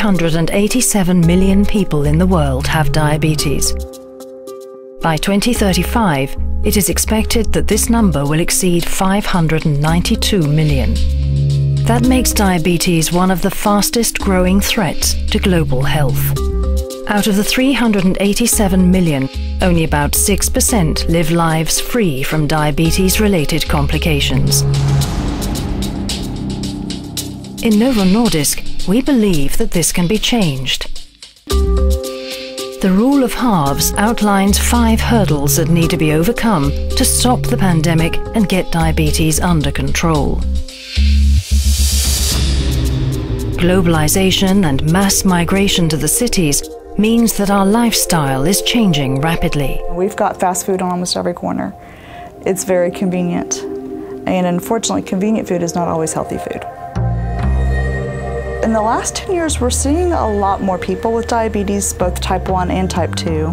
387 million people in the world have diabetes. By 2035, it is expected that this number will exceed 592 million. That makes diabetes one of the fastest growing threats to global health. Out of the 387 million, only about 6% live lives free from diabetes-related complications. In Novo Nordisk, we believe that this can be changed. The Rule of Halves outlines 5 hurdles that need to be overcome to stop the pandemic and get diabetes under control. Globalization and mass migration to the cities means that our lifestyle is changing rapidly. We've got fast food on almost every corner. It's very convenient. And unfortunately, convenient food is not always healthy food. In the last 10 years, we're seeing a lot more people with diabetes, both type 1 and type 2.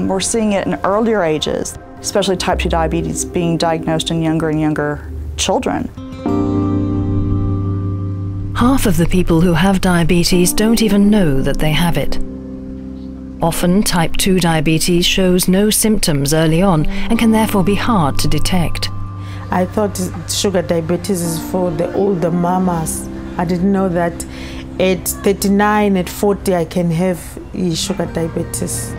We're seeing it in earlier ages, especially type 2 diabetes being diagnosed in younger and younger children. Half of the people who have diabetes don't even know that they have it. Often, type 2 diabetes shows no symptoms early on and can therefore be hard to detect. I thought sugar diabetes is for the older mamas. I didn't know that at 39, at 40, I can have sugar diabetes.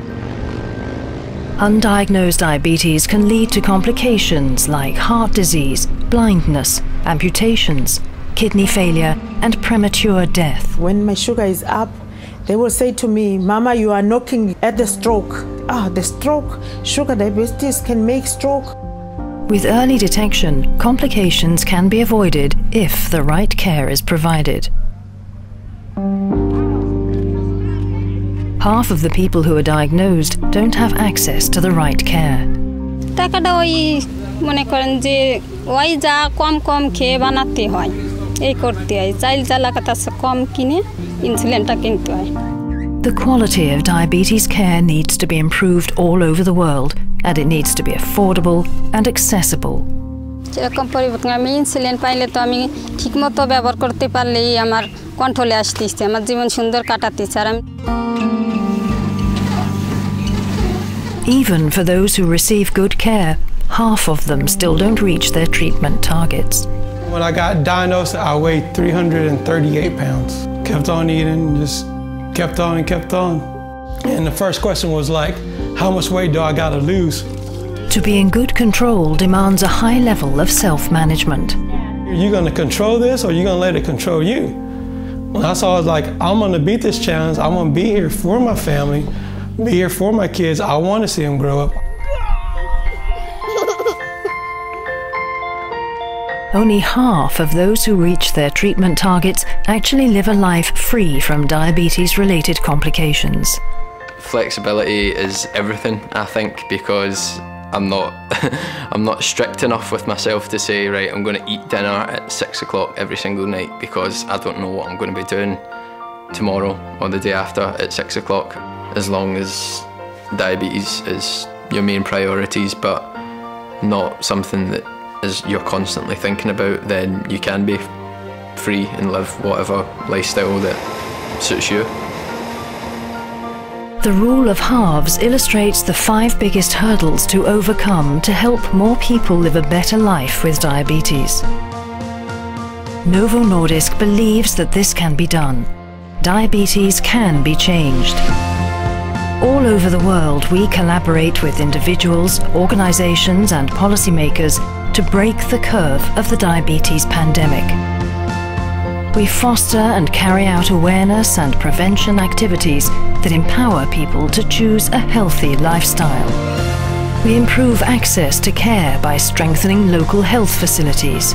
Undiagnosed diabetes can lead to complications like heart disease, blindness, amputations, kidney failure, and premature death. When my sugar is up, they will say to me, "Mama, you are knocking at the stroke." The stroke, sugar diabetes can make stroke. With early detection, complications can be avoided if the right care is provided. Half of the people who are diagnosed don't have access to the right care. The quality of diabetes care needs to be improved all over the world, and it needs to be affordable and accessible. Even for those who receive good care, half of them still don't reach their treatment targets. When I got diagnosed, I weighed 338 pounds. Kept on eating, just kept on and kept on. And the first question was like, how much weight do I gotta lose? To be in good control demands a high level of self-management. Are you gonna control this or are you gonna let it control you? When I saw it, like, I'm gonna beat this challenge, I'm gonna be here for my family, be here for my kids, I wanna see them grow up. Only half of those who reach their treatment targets actually live a life free from diabetes-related complications. Flexibility is everything, I think, because I'm not I'm not strict enough with myself to say, right, I'm going to eat dinner at 6 o'clock every single night, because I don't know what I'm going to be doing tomorrow or the day after at 6 o'clock. As long as diabetes is your main priorities, but not something that you're constantly thinking about, then you can be free and live whatever lifestyle that suits you. The Rule of Halves illustrates the 5 biggest hurdles to overcome to help more people live a better life with diabetes. Novo Nordisk believes that this can be done. Diabetes can be changed. All over the world, we collaborate with individuals, organizations, and policymakers to break the curve of the diabetes pandemic. We foster and carry out awareness and prevention activities that empower people to choose a healthy lifestyle. We improve access to care by strengthening local health facilities.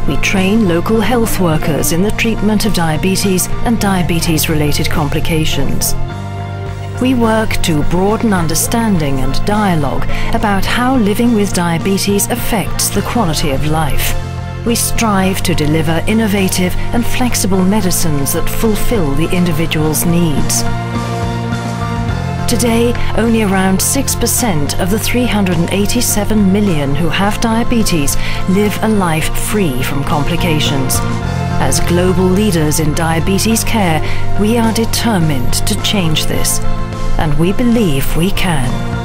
We train local health workers in the treatment of diabetes and diabetes-related complications. We work to broaden understanding and dialogue about how living with diabetes affects the quality of life. We strive to deliver innovative and flexible medicines that fulfill the individual's needs. Today, only around 6% of the 387 million who have diabetes live a life free from complications. As global leaders in diabetes care, we are determined to change this, and we believe we can.